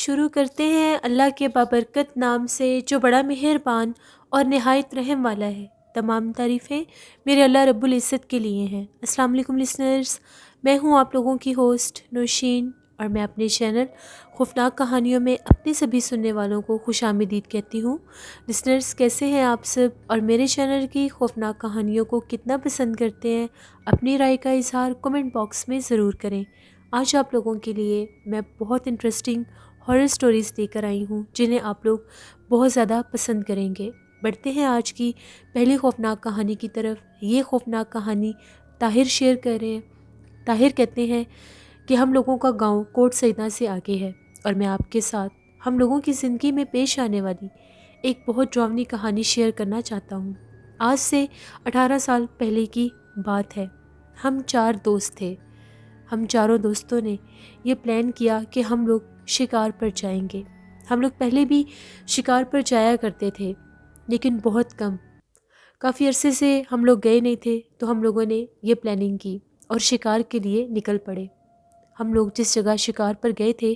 شروع کرتے ہیں اللہ کے بابرکت نام سے جو بڑا مہربان اور نہایت رحم والا ہے۔ تمام تعریفیں میرے اللہ رب العزت کے لیے ہیں۔ السلام علیکم لسنرز، میں ہوں آپ لوگوں کی ہوسٹ نوشین، اور میں اپنے چینل خوفناک کہانیوں میں اپنے سبھی سننے والوں کو خوش آمدید کہتی ہوں۔ لسنرز کیسے ہیں آپ سب، اور میرے چینل کی خوفناک کہانیوں کو کتنا پسند کرتے ہیں؟ اپنی رائے کا اظہار کمنٹ باکس میں ضرور کریں۔ آج آپ لوگوں کے لیے میں بہت انٹرسٹنگ ہارر سٹوریز لے کر آئی ہوں جنہیں آپ لوگ بہت زیادہ پسند کریں گے۔ بڑھتے ہیں آج کی پہلی خوفناک کہانی کی طرف۔ یہ خوفناک کہانی طاہر شیئر کر رہے ہیں۔ طاہر کہتے ہیں کہ ہم لوگوں کا گاؤں کوٹ سیدہ سے آگے ہے، اور میں آپ کے ساتھ ہم لوگوں کی زندگی میں پیش آنے والی ایک بہت ڈراؤنی کہانی شیئر کرنا چاہتا ہوں۔ آج سے 18 سال پہلے کی بات ہے۔ ہم 4 دوست تھے۔ ہم چاروں دوستوں نے یہ پلان کیا کہ ہم لوگ شکار پر جائیں گے۔ ہم لوگ پہلے بھی شکار پر جایا کرتے تھے، لیکن بہت کم۔ کافی عرصے سے ہم لوگ گئے نہیں تھے، تو ہم لوگوں نے یہ پلاننگ کی اور شکار کے لیے نکل پڑے۔ ہم لوگ جس جگہ شکار پر گئے تھے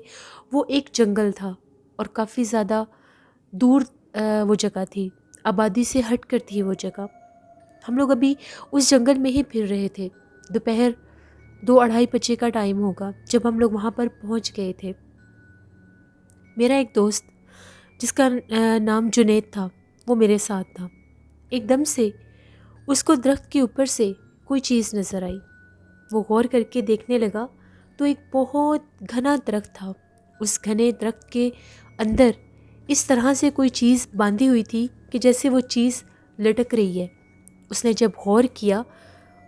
وہ ایک جنگل تھا، اور کافی زیادہ دور وہ جگہ تھی، آبادی سے ہٹ کر تھی وہ جگہ۔ ہم لوگ ابھی اس جنگل میں ہی پھر رہے تھے۔ دوپہر 2-2:30 بجے کا ٹائم ہوگا جب ہم لوگ وہاں پر پہنچ گئے تھے۔ میرا ایک دوست جس کا نام جنید تھا، وہ میرے ساتھ تھا۔ ایک دم سے اس کو درخت کے اوپر سے کوئی چیز نظر آئی۔ وہ غور کر کے دیکھنے لگا تو ایک بہت گھنا درخت تھا۔ اس گھنے درخت کے اندر اس طرح سے کوئی چیز باندھی ہوئی تھی کہ جیسے وہ چیز لٹک رہی ہے۔ اس نے جب غور کیا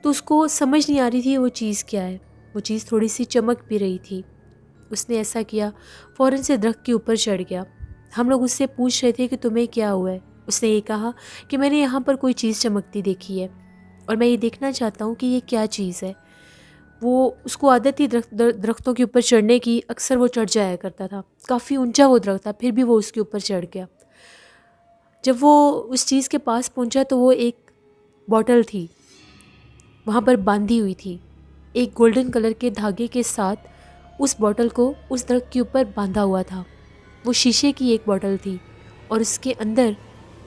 تو اس کو سمجھ نہیں آ رہی تھی وہ چیز کیا ہے۔ وہ چیز تھوڑی سی چمک بھی رہی تھی۔ اس نے ایسا کیا، فوراً سے درخت کے اوپر چڑھ گیا۔ ہم لوگ اس سے پوچھ رہے تھے کہ تمہیں کیا ہوا ہے؟ اس نے یہ کہا کہ میں نے یہاں پر کوئی چیز چمکتی دیکھی ہے، اور میں یہ دیکھنا چاہتا ہوں کہ یہ کیا چیز ہے۔ وہ اس کو عادت تھی درختوں کے اوپر چڑھنے کی، اکثر وہ چڑھ جایا کرتا تھا۔ کافی اونچا وہ درخت تھا، پھر بھی وہ اس کے اوپر چڑھ گیا۔ جب وہ اس چیز کے پاس پہنچا تو وہ ایک بوٹل تھی، وہاں پر باندھی ہوئی تھی۔ ایک گولڈن کلر کے دھاگے کے ساتھ اس بوٹل کو اس درخت کے اوپر باندھا ہوا تھا۔ وہ شیشے کی ایک بوٹل تھی، اور اس کے اندر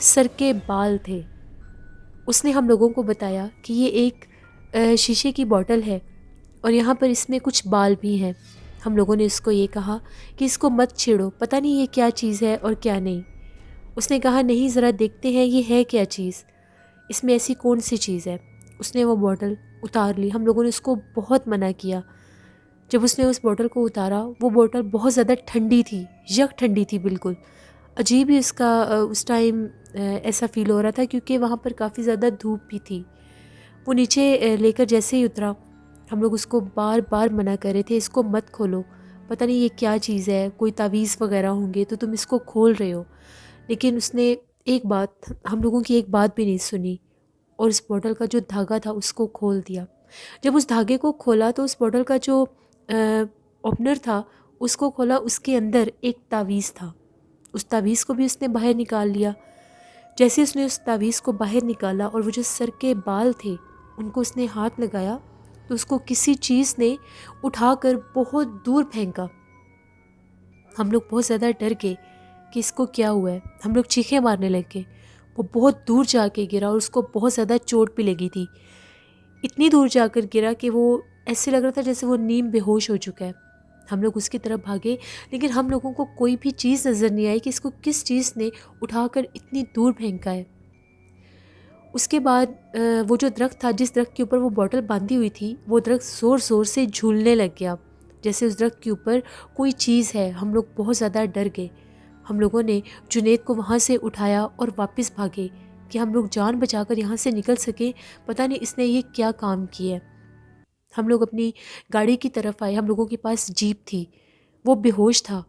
سر کے بال تھے۔ اس نے ہم لوگوں کو بتایا کہ یہ ایک شیشے کی بوٹل ہے، اور یہاں پر اس میں کچھ بال بھی ہیں۔ ہم لوگوں نے اس کو یہ کہا کہ اس کو مت چھیڑو، پتہ نہیں یہ کیا چیز ہے اور کیا نہیں۔ اس نے کہا نہیں، ذرا دیکھتے ہیں یہ ہے کیا چیز، اس میں ایسی کون سی چیز ہے۔ اس نے وہ بوٹل اتار لی۔ ہم لوگوں نے اس کو بہت منع کیا۔ جب اس نے اس بوٹل کو اتارا، وہ بوٹل بہت زیادہ ٹھنڈی تھی، یک ٹھنڈی تھی بالکل۔ عجیب ہی اس ٹائم ایسا فیل ہو رہا تھا، کیونکہ وہاں پر کافی زیادہ دھوپ بھی تھی۔ وہ نیچے لے کر جیسے ہی اترا، ہم لوگ اس کو بار بار منع کر رہے تھے اس کو مت کھولو، پتہ نہیں یہ کیا چیز ہے، کوئی تعویذ وغیرہ ہوں گے تو تم اس کو کھول رہے ہو۔ لیکن اس نے ہم لوگوں کی ایک بات بھی نہیں سنی، اور اس بوٹل کا جو دھاگا تھا اس کو کھول دیا۔ جب اس دھاگے کو کھولا تو اس بوٹل کا جو اوپنر تھا اس کو کھولا، اس کے اندر ایک تعویذ تھا۔ اس تعویذ کو بھی اس نے باہر نکال لیا۔ جیسے اس نے اس تعویذ کو باہر نکالا اور وہ جو سر کے بال تھے ان کو اس نے ہاتھ لگایا، تو اس کو کسی چیز نے اٹھا کر بہت دور پھینکا۔ ہم لوگ بہت زیادہ ڈر گئے کہ اس کو کیا ہوا ہے۔ ہم لوگ چیخیں مارنے لگے۔ وہ بہت دور جا کے گرا، اور اس کو بہت زیادہ چوٹ بھی لگی تھی۔ اتنی دور جا کر گرا کہ وہ ایسے لگ رہا تھا جیسے وہ نیم بے ہوش ہو چکا ہے۔ ہم لوگ اس کی طرف بھاگے، لیکن ہم لوگوں کو کوئی بھی چیز نظر نہیں آئی کہ اس کو کس چیز نے اٹھا کر اتنی دور پھینکا ہے۔ اس کے بعد وہ جو درخت تھا، جس درخت کے اوپر وہ بوٹل باندھی ہوئی تھی، وہ درخت زور زور سے جھولنے لگ گیا، جیسے اس درخت کے اوپر کوئی چیز ہے۔ ہم لوگ بہت زیادہ ڈر گئے۔ ہم لوگوں نے جنید کو وہاں سے اٹھایا اور واپس بھاگے کہ ہم لوگ جان بچا کر یہاں سے نکل سکیں، پتہ نہیں اس نے یہ کیا کام کیا ہے۔ ہم لوگ اپنی گاڑی کی طرف آئے۔ ہم لوگوں کے پاس جیپ تھی۔ وہ بے ہوش تھا،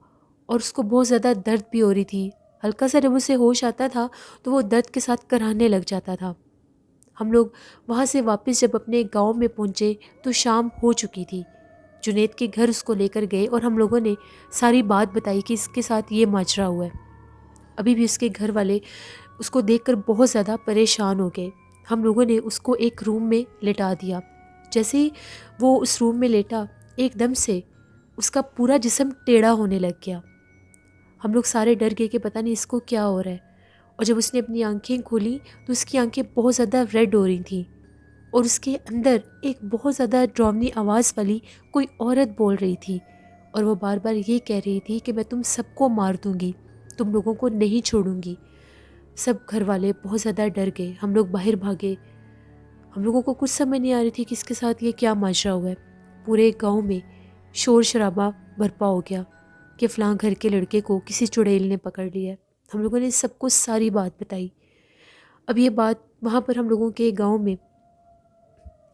اور اس کو بہت زیادہ درد بھی ہو رہی تھی۔ ہلکا سا جب اسے ہوش آتا تھا تو وہ درد کے ساتھ کراہنے لگ جاتا تھا۔ ہم لوگ وہاں سے واپس جب اپنے گاؤں میں پہنچے تو شام ہو چکی تھی۔ جنید کے گھر اس کو لے کر گئے، اور ہم لوگوں نے ساری بات بتائی کہ اس کے ساتھ یہ ماجرا ہوا ہے۔ ابھی بھی اس کے گھر والے اس کو دیکھ کر بہت زیادہ پریشان ہو گئے۔ ہم لوگوں نے اس کو ایک روم میں لٹا دیا۔ جیسے ہی وہ اس روم میں لیٹا، ایک دم سے اس کا پورا جسم ٹیڑھا ہونے لگ گیا۔ ہم لوگ سارے ڈر گئے کہ پتہ نہیں اس کو کیا ہو رہا ہے، اور جب اس نے اپنی آنکھیں کھولی تو اس کی آنکھیں بہت زیادہ ریڈ ہو رہی تھیں، اور اس کے اندر ایک بہت زیادہ ڈراؤنی آواز والی کوئی عورت بول رہی تھی، اور وہ بار بار یہ کہہ رہی تھی کہ میں تم سب کو مار دوں گی، تم لوگوں کو نہیں چھوڑوں گی۔ سب گھر والے بہت زیادہ ڈر گئے، ہم لوگ باہر بھاگے، ہم لوگوں کو کچھ سمجھ نہیں آ رہی تھی کہ اس کے ساتھ یہ کیا ماجرا ہوا ہے۔ پورے گاؤں میں شور شرابہ برپا ہو گیا کہ فلاں گھر کے لڑکے کو کسی چڑیل نے پکڑ لیا ہے۔ ہم لوگوں نے سب کو ساری بات بتائی۔ اب یہ بات وہاں پر ہم لوگوں کے گاؤں میں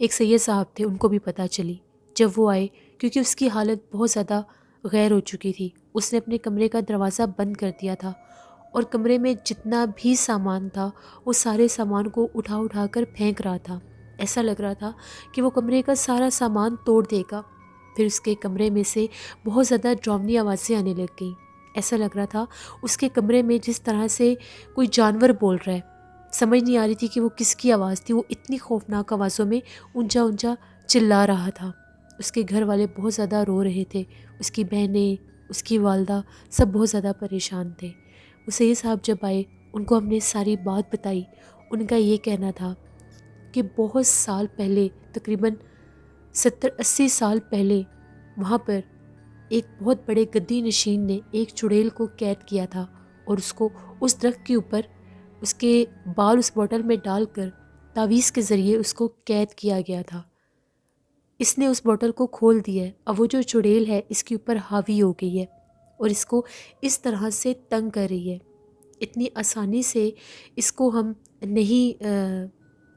ایک سید صاحب تھے، ان کو بھی پتہ چلی۔ جب وہ آئے، کیونکہ اس کی حالت بہت زیادہ غیر ہو چکی تھی، اس نے اپنے کمرے کا دروازہ بند کر دیا تھا، اور کمرے میں جتنا بھی سامان تھا وہ سارے سامان کو اٹھا اٹھا کر پھینک رہا تھا۔ ایسا لگ رہا تھا کہ وہ کمرے کا سارا سامان توڑ دے گا۔ پھر اس کے کمرے میں سے بہت زیادہ ڈراؤنی آوازیں آنے لگ گئیں۔ ایسا لگ رہا تھا اس کے کمرے میں جس طرح سے کوئی جانور بول رہا ہے، سمجھ نہیں آ رہی تھی کہ وہ کس کی آواز تھی۔ وہ اتنی خوفناک آوازوں میں اونچا اونچا چلا رہا تھا۔ اس کے گھر والے بہت زیادہ رو رہے تھے، اس کی بہنیں، اس کی والدہ، سب بہت زیادہ پریشان تھے۔ وہ سید صاحب جب آئے، ان کو ہم نے ساری بات بتائی۔ ان کا یہ کہنا تھا کہ بہت سال پہلے، تقریباً 70-80 سال پہلے، وہاں پر ایک بہت بڑے گدی نشین نے ایک چڑیل کو قید کیا تھا، اور اس کو اس درخت کے اوپر اس کے بال اس بوتل میں ڈال کر تعویذ کے ذریعے اس کو قید کیا گیا تھا۔ اس نے اس بوتل کو کھول دیا ہے، اب وہ جو چڑیل ہے اس کے اوپر حاوی ہو گئی ہے، اور اس کو اس طرح سے تنگ کر رہی ہے۔ اتنی آسانی سے اس کو ہم نہیں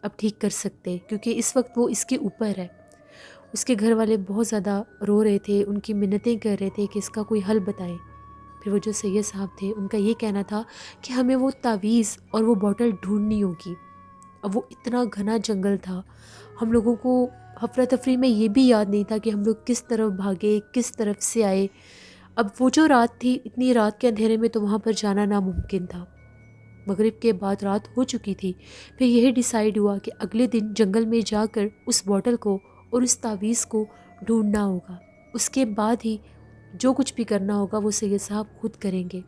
اب ٹھیک کر سکتے، کیونکہ اس وقت وہ اس کے اوپر ہے۔ اس کے گھر والے بہت زیادہ رو رہے تھے، ان کی منتیں کر رہے تھے کہ اس کا کوئی حل بتائیں۔ پھر وہ جو سید صاحب تھے، ان کا یہ کہنا تھا کہ ہمیں وہ تعویذ اور وہ بوتل ڈھونڈنی ہوگی۔ اب وہ اتنا گھنا جنگل تھا، ہم لوگوں کو افراتفری میں یہ بھی یاد نہیں تھا کہ ہم لوگ کس طرف بھاگے، کس طرف سے آئے۔ اب وہ جو رات تھی، اتنی رات کے اندھیرے میں تو وہاں پر جانا ناممکن تھا۔ مغرب کے بعد رات ہو چکی تھی۔ پھر یہی ڈیسائیڈ ہوا کہ اگلے دن جنگل میں جا کر اس بوتل کو اور اس تعویذ کو ڈھونڈنا ہوگا۔ اس کے بعد ہی جو کچھ بھی کرنا ہوگا وہ سید صاحب خود کریں گے۔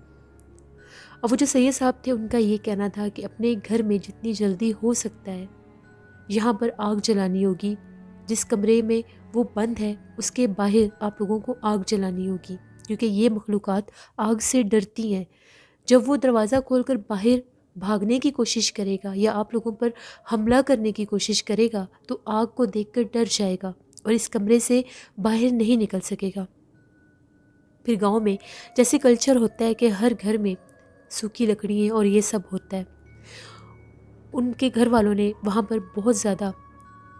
اب وہ جو سید صاحب تھے، ان کا یہ کہنا تھا کہ اپنے گھر میں جتنی جلدی ہو سکتا ہے یہاں پر آگ جلانی ہوگی۔ جس کمرے میں وہ بند ہے اس کے باہر آپ لوگوں کو آگ جلانی ہوگی، کیونکہ یہ مخلوقات آگ سے ڈرتی ہیں۔ جب وہ دروازہ کھول کر باہر بھاگنے کی کوشش کرے گا یا آپ لوگوں پر حملہ کرنے کی کوشش کرے گا تو آگ کو دیکھ کر ڈر جائے گا اور اس کمرے سے باہر نہیں نکل سکے گا۔ پھر گاؤں میں جیسے کلچر ہوتا ہے کہ ہر گھر میں سوکھی لکڑیاں اور یہ سب ہوتا ہے، ان کے گھر والوں نے وہاں پر بہت زیادہ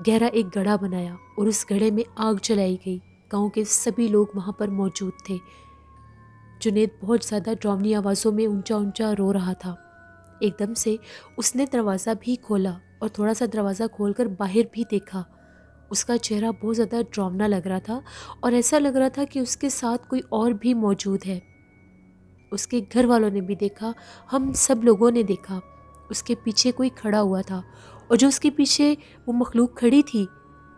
گہرا ایک گڑھا بنایا اور اس گڑھے میں آگ جلائی گئی۔ گاؤں کے سبھی لوگ وہاں پر موجود تھے۔ جنید بہت زیادہ ڈراؤنی آوازوں میں اونچا اونچا رو رہا تھا۔ ایک دم سے اس نے دروازہ بھی کھولا اور تھوڑا سا دروازہ کھول کر باہر بھی دیکھا۔ اس کا چہرہ بہت زیادہ ڈراؤنا لگ رہا تھا، اور ایسا لگ رہا تھا کہ اس کے ساتھ کوئی اور بھی موجود ہے۔ اس کے گھر والوں نے بھی دیکھا، ہم سب لوگوں نے دیکھا، اس کے پیچھے کوئی کھڑا ہوا تھا، اور جو اس کے پیچھے وہ مخلوق کھڑی تھی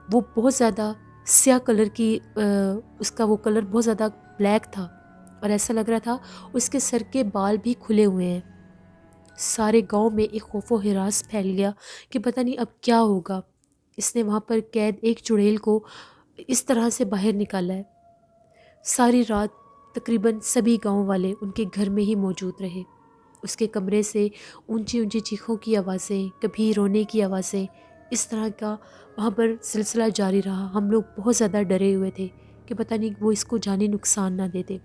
وہ بہت زیادہ سیاہ کلر کی، اس کا وہ کلر بہت زیادہ بلیک تھا، اور ایسا لگ رہا تھا اس کے سر کے بال بھی کھلے ہوئے ہیں۔ سارے گاؤں میں ایک خوف و ہراس پھیل گیا کہ پتہ نہیں اب کیا ہوگا۔ اس نے وہاں پر قید ایک چڑیل کو اس طرح سے باہر نکالا ہے۔ ساری رات تقریباً سبھی گاؤں والے ان کے گھر میں ہی موجود رہے۔ اس کے کمرے سے اونچی اونچی چیخوں کی آوازیں، کبھی رونے کی آوازیں، اس طرح کا وہاں پر سلسلہ جاری رہا۔ ہم لوگ بہت زیادہ ڈرے ہوئے تھے کہ پتہ نہیں وہ اس کو جانی نقصان نہ دے دے۔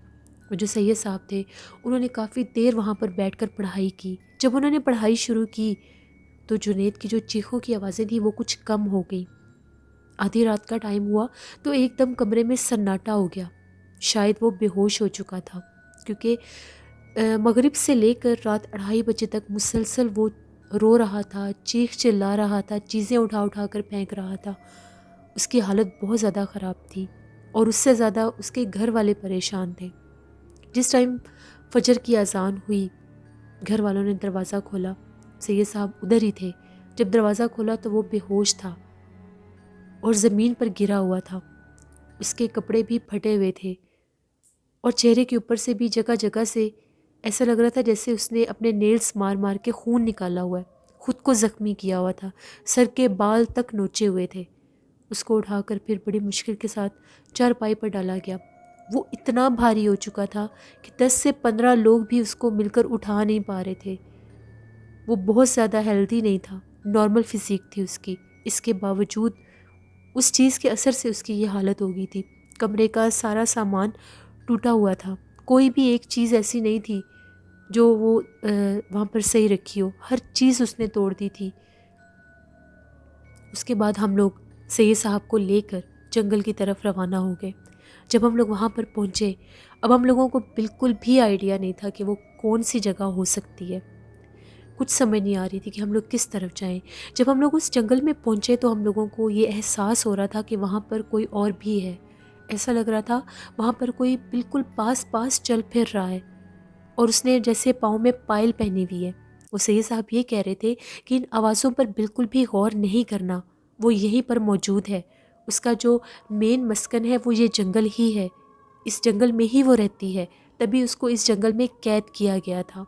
وہ جو سید صاحب تھے انہوں نے کافی دیر وہاں پر بیٹھ کر پڑھائی کی۔ جب انہوں نے پڑھائی شروع کی تو جنید کی جو چیخوں کی آوازیں تھیں وہ کچھ کم ہو گئی۔ آدھی رات کا ٹائم ہوا تو ایک دم کمرے میں سناٹا ہو گیا۔ شاید وہ بے ہوش ہو چکا تھا، کیونکہ مغرب سے لے کر رات 2:30 بجے تک مسلسل وہ رو رہا تھا، چیخ چلا رہا تھا، چیزیں اٹھا اٹھا کر پھینک رہا تھا۔ اس کی حالت بہت زیادہ خراب تھی، اور اس سے زیادہ اس کے گھر والے پریشان تھے۔ جس ٹائم فجر کی اذان ہوئی، گھر والوں نے دروازہ کھولا۔ سید صاحب ادھر ہی تھے۔ جب دروازہ کھولا تو وہ بے ہوش تھا اور زمین پر گرا ہوا تھا۔ اس کے کپڑے بھی پھٹے ہوئے تھے، اور چہرے کے اوپر سے بھی جگہ جگہ سے ایسا لگ رہا تھا جیسے اس نے اپنے نیلز مار مار کے خون نکالا ہوا ہے، خود کو زخمی کیا ہوا تھا، سر کے بال تک نوچے ہوئے تھے۔ اس کو اٹھا کر پھر بڑی مشکل کے ساتھ چارپائی پر ڈالا گیا۔ وہ اتنا بھاری ہو چکا تھا کہ 10 سے 15 لوگ بھی اس کو مل کر اٹھا نہیں پا رہے تھے۔ وہ بہت زیادہ ہیلدی نہیں تھا، نارمل فزیک تھی اس کی، اس کے باوجود اس چیز کے اثر سے اس کی یہ حالت ہو گئی تھی۔ کمرے کا سارا سامان ٹوٹا ہوا تھا، کوئی بھی ایک چیز ایسی نہیں تھی جو وہ وہاں پر صحیح رکھی ہو، ہر چیز اس نے توڑ دی تھی۔ اس کے بعد ہم لوگ سید صاحب کو لے کر جنگل کی طرف روانہ ہو گئے۔ جب ہم لوگ وہاں پر پہنچے، اب ہم لوگوں کو بالکل بھی آئیڈیا نہیں تھا کہ وہ کون سی جگہ ہو سکتی ہے، کچھ سمجھ نہیں آ رہی تھی کہ ہم لوگ کس طرف جائیں۔ جب ہم لوگ اس جنگل میں پہنچے تو ہم لوگوں کو یہ احساس ہو رہا تھا کہ وہاں پر کوئی اور بھی ہے۔ ایسا لگ رہا تھا وہاں پر کوئی بالکل پاس پاس چل پھر رہا ہے، اور اس نے جیسے پاؤں میں پائل پہنی ہوئی ہے۔ وہ سید صاحب یہ کہہ رہے تھے کہ ان آوازوں پر بالکل بھی غور نہیں کرنا، وہ یہیں پر موجود ہے، اس کا جو مین مسکن ہے وہ یہ جنگل ہی ہے، اس جنگل میں ہی وہ رہتی ہے، تبھی اس کو اس جنگل میں قید کیا گیا تھا۔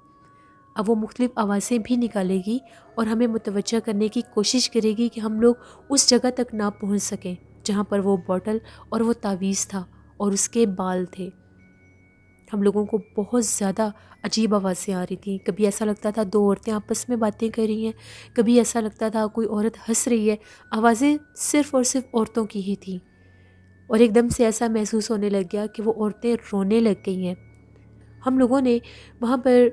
اب وہ مختلف آوازیں بھی نکالے گی اور ہمیں متوجہ کرنے کی کوشش کرے گی کہ ہم لوگ اس جگہ تک نہ پہنچ سکیں جہاں پر وہ بوٹل اور وہ تعویذ تھا اور اس کے بال تھے۔ ہم لوگوں کو بہت زیادہ عجیب آوازیں آ رہی تھیں، کبھی ایسا لگتا تھا دو عورتیں آپس میں باتیں کر رہی ہیں، کبھی ایسا لگتا تھا کوئی عورت ہنس رہی ہے۔ آوازیں صرف اور صرف عورتوں کی ہی تھیں، اور ایک دم سے ایسا محسوس ہونے لگ گیا کہ وہ عورتیں رونے لگ گئی ہیں۔ ہم لوگوں نے وہاں پر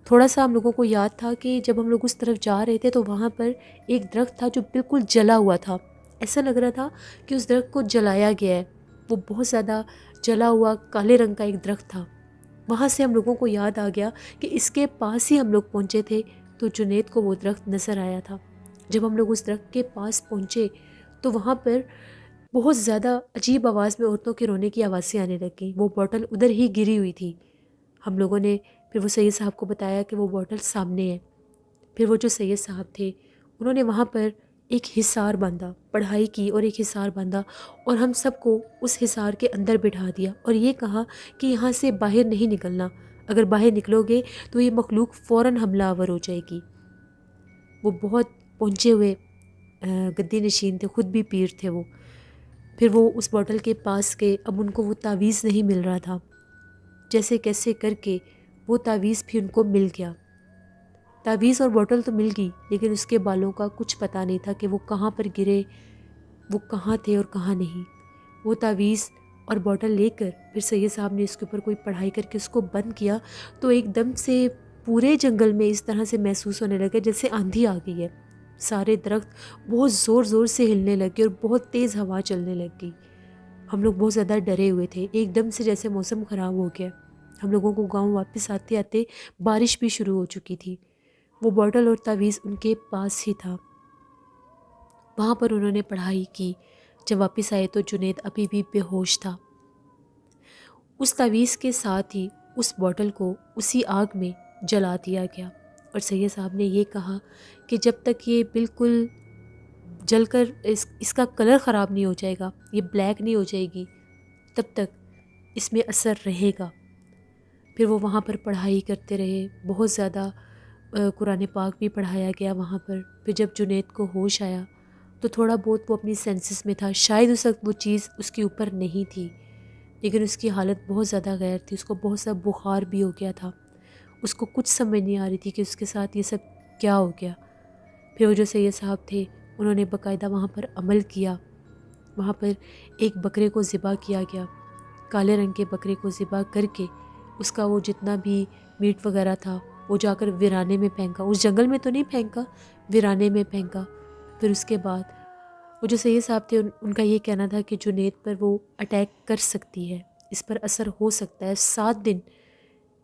تھوڑا سا، ہم لوگوں کو یاد تھا کہ جب ہم لوگ اس طرف جا رہے تھے تو وہاں پر ایک درخت تھا جو بالکل جلا ہوا تھا، ایسا لگ رہا تھا کہ اس درخت کو جلایا گیا ہے، وہ بہت زیادہ جلا ہوا کالے رنگ کا ایک درخت تھا۔ وہاں سے ہم لوگوں کو یاد آ گیا کہ اس کے پاس ہی ہم لوگ پہنچے تھے تو جنید کو وہ درخت نظر آیا تھا۔ جب ہم لوگ اس درخت کے پاس پہنچے تو وہاں پر بہت زیادہ عجیب آواز میں عورتوں کے رونے کی آوازیں آنے لگ گئیں۔ وہ بوٹل ادھر ہی گری ہوئی تھی۔ ہم لوگوں نے پھر وہ سید صاحب کو بتایا کہ وہ بوٹل سامنے ہے۔ پھر وہ جو سید صاحب تھے انہوں نے وہاں پر ایک حصار باندھا، پڑھائی کی اور ایک حصار باندھا، اور ہم سب کو اس حصار کے اندر بٹھا دیا اور یہ کہا کہ یہاں سے باہر نہیں نکلنا، اگر باہر نکلو گے تو یہ مخلوق فوراً حملہ آور ہو جائے گی۔ وہ بہت پہنچے ہوئے گدی نشین تھے، خود بھی پیر تھے وہ۔ پھر وہ اس بوٹل کے پاس گئے، اب ان کو وہ تعویذ نہیں مل رہا تھا، جیسے کیسے کر کے وہ تعویذ بھی ان کو مل گیا۔ تعویذ اور بوٹل تو مل گئی، لیکن اس کے بالوں کا کچھ پتہ نہیں تھا کہ وہ کہاں پر گرے، وہ کہاں تھے اور کہاں نہیں۔ وہ تعویذ اور بوٹل لے کر پھر سید صاحب نے اس کے اوپر کوئی پڑھائی کر کے اس کو بند کیا تو ایک دم سے پورے جنگل میں اس طرح سے محسوس ہونے لگا جیسے آندھی آ گئی ہے۔ سارے درخت بہت زور زور سے ہلنے لگے اور بہت تیز ہوا چلنے لگ گئی۔ ہم لوگ بہت زیادہ ڈرے ہوئے تھے، ایک دم سے جیسے موسم خراب ہو گیا۔ ہم لوگوں کو گاؤں واپس آتے آتے بارش بھی شروع ہو چکی تھی۔ وہ بوٹل اور تعویذ ان کے پاس ہی تھا، وہاں پر انہوں نے پڑھائی کی۔ جب واپس آئے تو جنید ابھی بھی بے ہوش تھا۔ اس تعویذ کے ساتھ ہی اس بوٹل کو اسی آگ میں جلا دیا گیا، اور سید صاحب نے یہ کہا کہ جب تک یہ بالکل جل کر اس کا کلر خراب نہیں ہو جائے گا، یہ بلیک نہیں ہو جائے گی، تب تک اس میں اثر رہے گا۔ پھر وہ وہاں پر پڑھائی کرتے رہے، بہت زیادہ قرآن پاک بھی پڑھایا گیا وہاں پر۔ پھر جب جنید کو ہوش آیا تو تھوڑا بہت وہ اپنی سینسز میں تھا، شاید اس وقت وہ چیز اس کے اوپر نہیں تھی، لیکن اس کی حالت بہت زیادہ غیر تھی، اس کو بہت سا بخار بھی ہو گیا تھا، اس کو کچھ سمجھ نہیں آ رہی تھی کہ اس کے ساتھ یہ سب کیا ہو گیا۔ پھر وہ جو سید صاحب تھے انہوں نے باقاعدہ وہاں پر عمل کیا، وہاں پر ایک بکرے کو ذبح کیا گیا، کالے رنگ کے بکرے کو ذبح کر کے اس کا وہ جتنا بھی میٹ وغیرہ تھا وہ جا کر ویرانے میں پھینکا، اس جنگل میں تو نہیں پھینکا، ویرانے میں پھینکا۔ پھر اس کے بعد وہ جو سید صاحب تھے ان کا یہ کہنا تھا کہ جنید پر وہ اٹیک کر سکتی ہے، اس پر اثر ہو سکتا ہے، 7 دن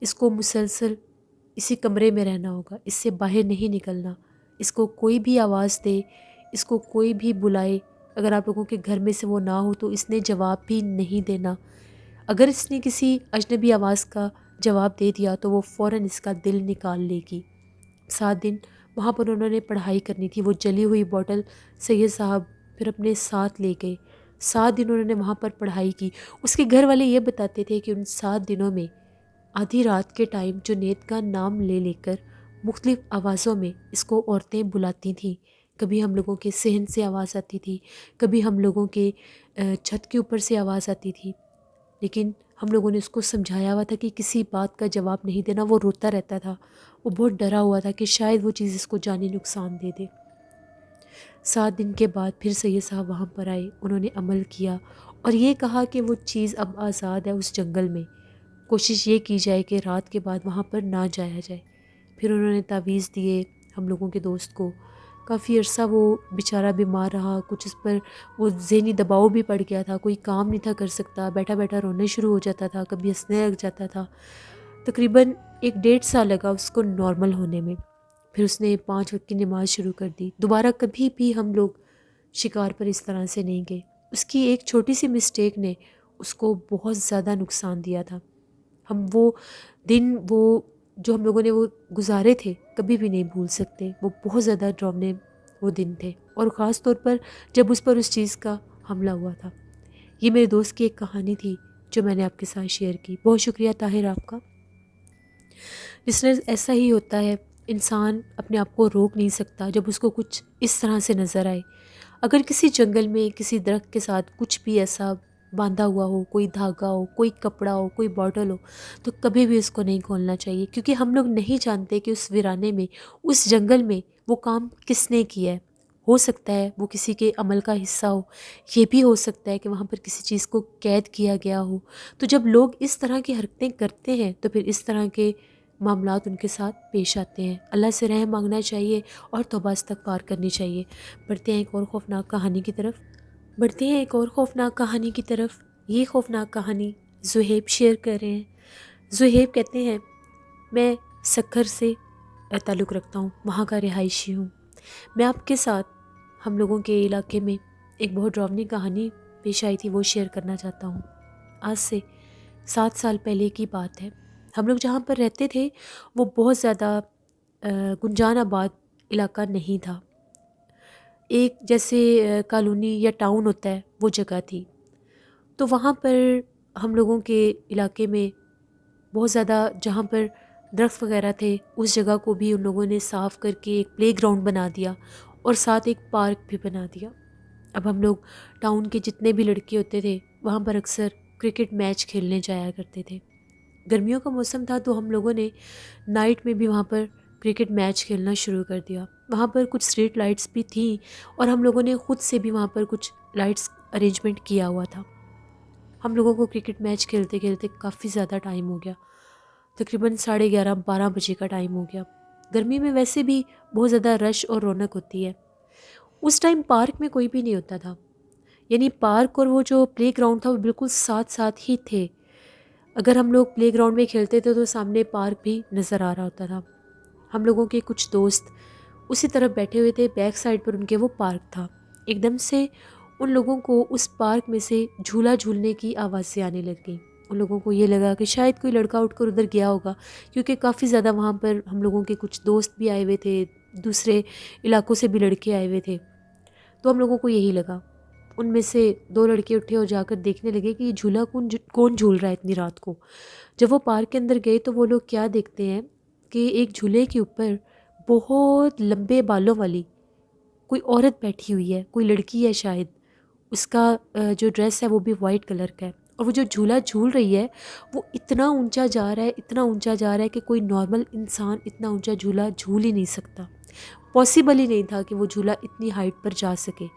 اس کو مسلسل اسی کمرے میں رہنا ہوگا، اس سے باہر نہیں نکلنا، اس کو کوئی بھی آواز دے، اس کو کوئی بھی بلائے، اگر آپ لوگوں کے گھر میں سے وہ نہ ہو تو اس نے جواب بھی نہیں دینا، اگر اس نے کسی اجنبی آواز کا جواب دے دیا تو وہ فوراً اس کا دل نکال لے گی۔ 7 دن وہاں پر انہوں نے پڑھائی کرنی تھی۔ وہ جلی ہوئی بوٹل سید صاحب پھر اپنے ساتھ لے گئے، 7 دن انہوں نے وہاں پر پڑھائی کی۔ اس کے گھر والے یہ بتاتے تھے کہ ان 7 دنوں میں آدھی رات کے ٹائم جنید کا نام لے لے کر مختلف آوازوں میں اس کو عورتیں بلاتی تھیں. کبھی ہم لوگوں کے صحن سے آواز آتی تھی، کبھی ہم لوگوں کے چھت کے اوپر سے آواز آتی تھی. لیکن ہم لوگوں نے اس کو سمجھایا ہوا تھا کہ کسی بات کا جواب نہیں دینا. وہ روتا رہتا تھا، وہ بہت ڈرا ہوا تھا کہ شاید وہ چیز اس کو جانی نقصان دے دے. 7 دن کے بعد پھر سید صاحب وہاں پر آئے، انہوں نے عمل کیا اور یہ کہا کہ وہ چیز اب آزاد ہے اس جنگل میں. کوشش یہ کی جائے کہ رات کے بعد وہاں پر نہ جایا جائے. پھر انہوں نے تعویذ دیے ہم لوگوں کے دوست کو. کافی عرصہ وہ بیچارہ بیمار رہا، کچھ اس پر وہ ذہنی دباؤ بھی پڑ گیا تھا، کوئی کام نہیں تھا کر سکتا، بیٹھا بیٹھا رونے شروع ہو جاتا تھا، کبھی ہنسنے لگ جاتا تھا. تقریباً 1 1.5 سال لگا اس کو نارمل ہونے میں. پھر اس نے 5 وقت کی نماز شروع کر دی. دوبارہ کبھی بھی ہم لوگ شکار پر اس طرح سے نہیں گئے. اس کی ایک چھوٹی سی مسٹیک نے اس کو بہت زیادہ نقصان دیا تھا. ہم وہ دن جو ہم لوگوں نے وہ گزارے تھے کبھی بھی نہیں بھول سکتے. وہ بہت زیادہ ڈراؤنے وہ دن تھے، اور خاص طور پر جب اس پر اس چیز کا حملہ ہوا تھا. یہ میرے دوست کی ایک کہانی تھی جو میں نے آپ کے ساتھ شیئر کی. بہت شکریہ طاہر آپ کا. لسنرز، ایسا ہی ہوتا ہے، انسان اپنے آپ کو روک نہیں سکتا جب اس کو کچھ اس طرح سے نظر آئے. اگر کسی جنگل میں کسی درخت کے ساتھ کچھ بھی ایسا باندھا ہوا ہو، کوئی دھاگا ہو، کوئی کپڑا ہو، کوئی باٹل ہو، تو کبھی بھی اس کو نہیں کھولنا چاہیے، کیونکہ ہم لوگ نہیں جانتے کہ اس ویرانے میں، اس جنگل میں وہ کام کس نے کیا ہے. ہو سکتا ہے وہ کسی کے عمل کا حصہ ہو، یہ بھی ہو سکتا ہے کہ وہاں پر کسی چیز کو قید کیا گیا ہو. تو جب لوگ اس طرح کی حرکتیں کرتے ہیں تو پھر اس طرح کے معاملات ان کے ساتھ پیش آتے ہیں. اللہ سے رحم مانگنا چاہیے اور توبہ استغفار کرنی چاہیے. بڑھتے ہیں ایک اور خوفناک کہانی کی طرف. یہ خوفناک کہانی زہیب شیئر کر رہے ہیں. زہیب کہتے ہیں، میں سکھر سے تعلق رکھتا ہوں، وہاں کا رہائشی ہوں. میں آپ کے ساتھ ہم لوگوں کے علاقے میں ایک بہت ڈراؤنی کہانی پیش آئی تھی، وہ شیئر کرنا چاہتا ہوں. آج سے 7 سال پہلے کی بات ہے. ہم لوگ جہاں پر رہتے تھے وہ بہت زیادہ گنجان آباد علاقہ نہیں تھا. ایک جیسے کالونی یا ٹاؤن ہوتا ہے وہ جگہ تھی. تو وہاں پر ہم لوگوں کے علاقے میں بہت زیادہ جہاں پر درخت وغیرہ تھے اس جگہ کو بھی ان لوگوں نے صاف کر کے ایک پلے گراؤنڈ بنا دیا اور ساتھ ایک پارک بھی بنا دیا. اب ہم لوگ ٹاؤن کے جتنے بھی لڑکے ہوتے تھے وہاں پر اکثر کرکٹ میچ کھیلنے جایا کرتے تھے. گرمیوں کا موسم تھا تو ہم لوگوں نے نائٹ میں بھی وہاں پر کرکٹ میچ کھیلنا شروع کر دیا. وہاں پر کچھ اسٹریٹ لائٹس بھی تھیں اور ہم لوگوں نے خود سے بھی وہاں پر کچھ لائٹس ارینجمنٹ کیا ہوا تھا. ہم لوگوں کو کرکٹ میچ کھیلتے کھیلتے کافی زیادہ ٹائم ہو گیا. تقریباً 11:30 بجے کا ٹائم ہو گیا. گرمی میں ویسے بھی بہت زیادہ رش اور رونق ہوتی ہے. اس ٹائم پارک میں کوئی بھی نہیں ہوتا تھا، یعنی پارک اور وہ جو پلے گراؤنڈ تھا وہ بالکل ساتھ ساتھ ہی تھے. اگر ہم لوگ پلے گراؤنڈ میں کھیلتے تھے تو سامنے پارک بھی نظر آ رہا ہوتا تھا. ہم لوگوں کے کچھ دوست اسی طرف بیٹھے ہوئے تھے، بیک سائڈ پر ان کے وہ پارک تھا. ایک دم سے ان لوگوں کو اس پارک میں سے جھولا جھولنے کی آوازیں آنے لگ گئیں. ان لوگوں کو یہ لگا کہ شاید کوئی لڑکا اٹھ کر ادھر گیا ہوگا، کیونکہ کافی زیادہ وہاں پر ہم لوگوں کے کچھ دوست بھی آئے ہوئے تھے، دوسرے علاقوں سے بھی لڑکے آئے ہوئے تھے. تو ہم لوگوں کو یہی لگا. ان میں سے 2 لڑکے اٹھے اور جا کر دیکھنے لگے کہ یہ جھولا کون جھول رہا ہے اتنی رات کو. جب وہ پارک کے اندر گئے تو وہ لوگ کیا دیکھتے ہیں کہ ایک جھولے کے اوپر بہت لمبے بالوں والی کوئی عورت بیٹھی ہوئی ہے، کوئی لڑکی ہے شاید. اس کا جو ڈریس ہے وہ بھی وائٹ کلر کا ہے، اور وہ جو جھولا جھول رہی ہے وہ اتنا اونچا جا رہا ہے، اتنا اونچا جا رہا ہے کہ کوئی نارمل انسان اتنا اونچا جھولا جھول ہی نہیں سکتا. پاسبل ہی نہیں تھا کہ وہ جھولا اتنی ہائٹ پر جا سکے.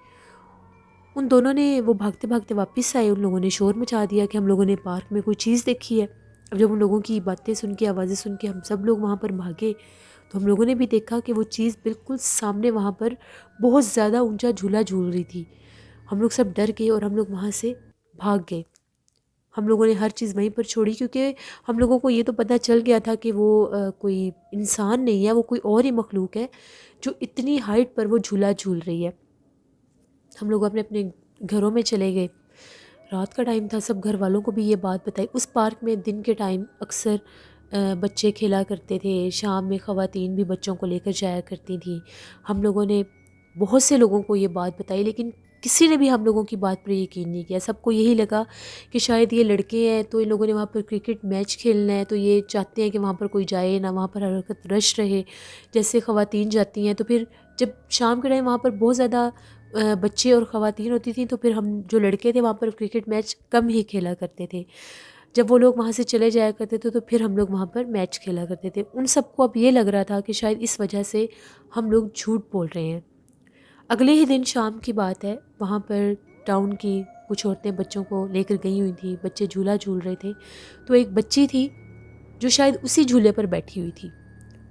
ان دونوں نے وہ بھاگتے بھاگتے واپس آئے. ان لوگوں نے شور مچا دیا کہ ہم لوگوں نے پارک میں کوئی چیز دیکھی ہے. اب جب ان لوگوں کی باتیں سن کے، آوازیں سن کے ہم سب لوگ وہاں پر بھاگے تو ہم لوگوں نے بھی دیکھا کہ وہ چیز بالکل سامنے وہاں پر بہت زیادہ اونچا جھولا جھول رہی تھی. ہم لوگ سب ڈر گئے اور ہم لوگ وہاں سے بھاگ گئے. ہم لوگوں نے ہر چیز وہیں پر چھوڑی، کیونکہ ہم لوگوں کو یہ تو پتہ چل گیا تھا کہ وہ کوئی انسان نہیں ہے، وہ کوئی اور ہی مخلوق ہے جو اتنی ہائٹ پر وہ جھولا جھول رہی ہے. ہم لوگ اپنے اپنے گھروں میں چلے گئے. رات کا ٹائم تھا، سب گھر والوں کو بھی یہ بات بتائی. اس پارک میں دن کے ٹائم اکثر بچے کھیلا کرتے تھے، شام میں خواتین بھی بچوں کو لے کر جایا کرتی تھیں. ہم لوگوں نے بہت سے لوگوں کو یہ بات بتائی، لیکن کسی نے بھی ہم لوگوں کی بات پر یقین نہیں کیا. سب کو یہی لگا کہ شاید یہ لڑکے ہیں تو ان لوگوں نے وہاں پر کرکٹ میچ کھیلنا ہے، تو یہ چاہتے ہیں کہ وہاں پر کوئی جائے نہ، وہاں پر ہر وقت رش رہے جیسے خواتین جاتی ہیں. تو پھر جب شام کے ٹائم وہاں پر بہت زیادہ بچے اور خواتین ہوتی تھیں، تو پھر ہم جو لڑکے تھے وہاں پر کرکٹ میچ کم ہی کھیلا کرتے تھے. جب وہ لوگ وہاں سے چلے جایا کرتے تھے تو پھر ہم لوگ وہاں پر میچ کھیلا کرتے تھے. ان سب کو اب یہ لگ رہا تھا کہ شاید اس وجہ سے ہم لوگ جھوٹ بول رہے ہیں. اگلے ہی دن شام کی بات ہے، وہاں پر ٹاؤن کی کچھ عورتیں بچوں کو لے کر گئی ہوئی تھیں. بچے جھولا جھول رہے تھے، تو ایک بچی تھی جو شاید اسی جھولے پر بیٹھی ہوئی تھی.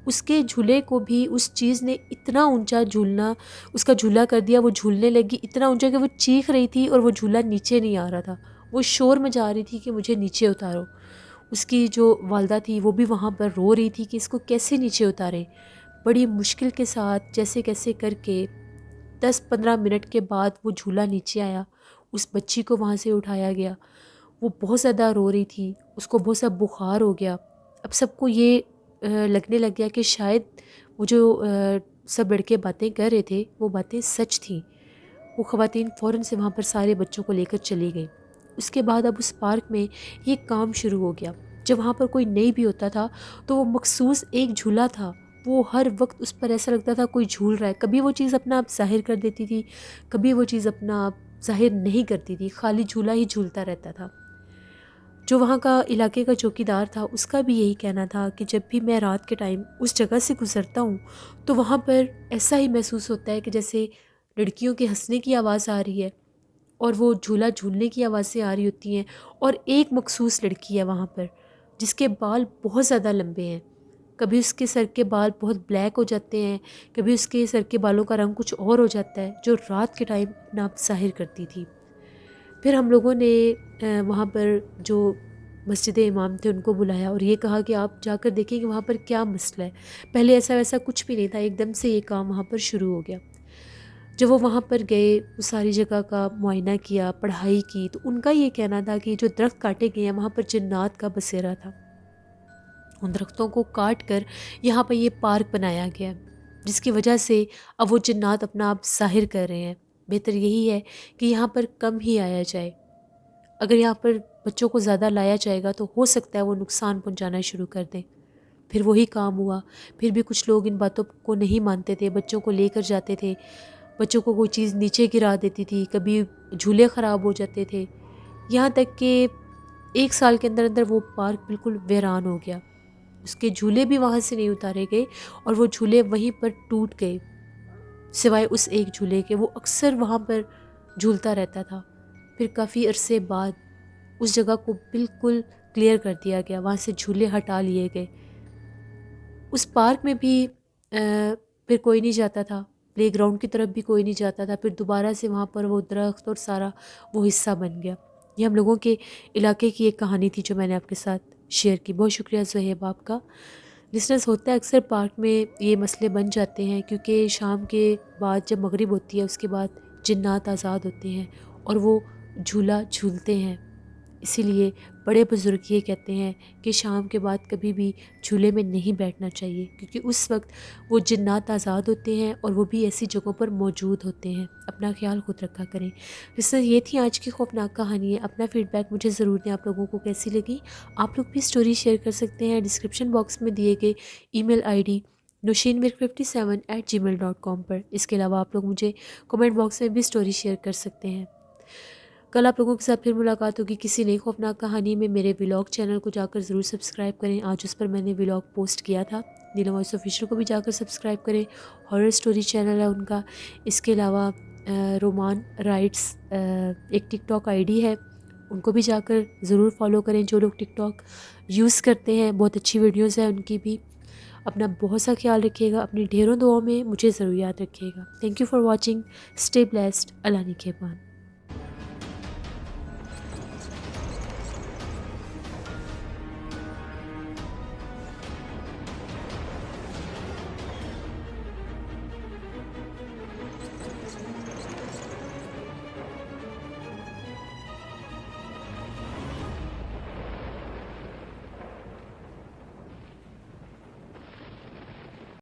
اس کے جھولے کو بھی اس چیز نے اتنا اونچا جھولنا، اس کا جھولا کر دیا. وہ جھولنے لگی اتنا اونچا کہ وہ چیخ رہی تھی اور وہ جھولا نیچے نہیں آ رہا تھا. وہ شور مچا رہی تھی کہ مجھے نیچے اتارو. اس کی جو والدہ تھی وہ بھی وہاں پر رو رہی تھی کہ اس کو کیسے نیچے اتارے. بڑی مشکل کے ساتھ جیسے کیسے کر کے 10-15 منٹ کے بعد وہ جھولا نیچے آیا. اس بچی کو وہاں سے اٹھایا گیا. وہ بہت زیادہ رو رہی تھی، اس کو بہت سا بخار ہو گیا. اب سب کو یہ لگنے لگ گیا کہ شاید وہ جو سب لڑکے باتیں کر رہے تھے وہ باتیں سچ تھیں. وہ خواتین فوراً سے وہاں پر سارے بچوں کو لے کر چلی گئیں. اس کے بعد اب اس پارک میں یہ کام شروع ہو گیا. جب وہاں پر کوئی نہیں بھی ہوتا تھا تو وہ مخصوص ایک جھولا تھا، وہ ہر وقت اس پر ایسا لگتا تھا کوئی جھول رہا ہے. کبھی وہ چیز اپنا آپ ظاہر کر دیتی تھی، کبھی وہ چیز اپنا آپ ظاہر نہیں کرتی تھی، خالی جھولا ہی جھولتا رہتا تھا. جو وہاں کا علاقے کا چوکیدار تھا اس کا بھی یہی کہنا تھا کہ جب بھی میں رات کے ٹائم اس جگہ سے گزرتا ہوں تو وہاں پر ایسا ہی محسوس ہوتا ہے کہ جیسے لڑکیوں کے ہنسنے کی آواز آ رہی ہے اور وہ جھولا جھولنے کی آوازیں آ رہی ہوتی ہیں. اور ایک مخصوص لڑکی ہے وہاں پر جس کے بال بہت زیادہ لمبے ہیں. کبھی اس کے سر کے بال بہت بلیک ہو جاتے ہیں، کبھی اس کے سر کے بالوں کا رنگ کچھ اور ہو جاتا ہے، جو رات کے ٹائم اپنا آپ ظاہر کرتی تھی. پھر ہم لوگوں نے وہاں پر جو مسجد امام تھے ان کو بلایا اور یہ کہا کہ آپ جا کر دیکھیں کہ وہاں پر کیا مسئلہ ہے. پہلے ایسا ویسا کچھ بھی نہیں تھا، ایک دم سے یہ کام وہاں پر شروع ہو گیا. جب وہ وہاں پر گئے، وہ ساری جگہ کا معائنہ کیا، پڑھائی کی، تو ان کا یہ کہنا تھا کہ جو درخت کاٹے گئے ہیں وہاں پر جنات کا بسیرا تھا. ان درختوں کو کاٹ کر یہاں پر یہ پارک بنایا گیا، جس کی وجہ سے اب وہ جنات اپنا آپ ظاہر کر رہے ہیں. بہتر یہی ہے کہ یہاں پر کم ہی آیا جائے. اگر یہاں پر بچوں کو زیادہ لایا جائے گا تو ہو سکتا ہے وہ نقصان پہنچانا شروع کر دیں. پھر وہی کام ہوا. پھر بھی کچھ لوگ ان باتوں کو نہیں مانتے تھے، بچوں کو لے کر جاتے تھے، بچوں کو کوئی چیز نیچے گرا دیتی تھی، کبھی جھولے خراب ہو جاتے تھے. یہاں تک کہ 1 سال کے اندر اندر وہ پارک بالکل ویران ہو گیا. اس کے جھولے بھی وہاں سے نہیں اتارے گئے اور وہ جھولے وہیں پر ٹوٹ گئے، سوائے اس ایک جھولے کے. وہ اکثر وہاں پر جھولتا رہتا تھا. پھر کافی عرصے بعد اس جگہ کو بالکل کلیئر کر دیا گیا، وہاں سے جھولے ہٹا لیے گئے. اس پارک میں بھی پھر کوئی نہیں جاتا تھا، پلے گراؤنڈ کی طرف بھی کوئی نہیں جاتا تھا. پھر دوبارہ سے وہاں پر وہ درخت اور سارا وہ حصہ بن گیا. یہ ہم لوگوں کے علاقے کی ایک کہانی تھی جو میں نے آپ کے ساتھ شیئر کی. بہت شکریہ زہیب آپ کا. لسنرز، ہوتا ہے اکثر پارک میں یہ مسئلے بن جاتے ہیں کیونکہ شام کے بعد جب مغرب ہوتی ہے اس کے بعد جنات آزاد ہوتے ہیں اور وہ جھولا جھولتے ہیں. اسی لیے بڑے بزرگ یہ کہتے ہیں کہ شام کے بعد کبھی بھی جھولے میں نہیں بیٹھنا چاہیے، کیونکہ اس وقت وہ جنات آزاد ہوتے ہیں اور وہ بھی ایسی جگہوں پر موجود ہوتے ہیں. اپنا خیال خود رکھا کریں. اس سے یہ تھی آج کی خوفناک کہانی ہے. اپنا فیڈ بیک مجھے ضرور دیں، آپ لوگوں کو کیسی لگی. آپ لوگ بھی اسٹوری شیئر کر سکتے ہیں ڈسکرپشن باکس میں دیے گئے ای میل آئی ڈی noshinmir57@gmail.com پر. اس کے علاوہ آپ لوگ مجھے کمنٹ باکس میں بھی اسٹوری شیئر کر سکتے ہیں. کل آپ لوگوں کے ساتھ پھر ملاقات ہوگی کسی نئی خوفناک کہانی میں. میرے ولاگ چینل کو جا کر ضرور سبسکرائب کریں. آج اس پر میں نے ولاگ پوسٹ کیا تھا. نیلم وائس آفیشیل کو بھی جا کر سبسکرائب کریں، ہارر اسٹوری چینل ہے ان کا. اس کے علاوہ رومان رائٹس ایک ٹک ٹاک آئی ڈی ہے، ان کو بھی جا کر ضرور فالو کریں جو لوگ ٹک ٹاک یوز کرتے ہیں. بہت اچھی ویڈیوز ہیں ان کی بھی. اپنا بہت سا خیال رکھیے گا، اپنی ڈھیروں دعاؤں میں مجھے ضرور یاد رکھیے گا. Thank you for watching. Stay blessed. اللہ نگہبان.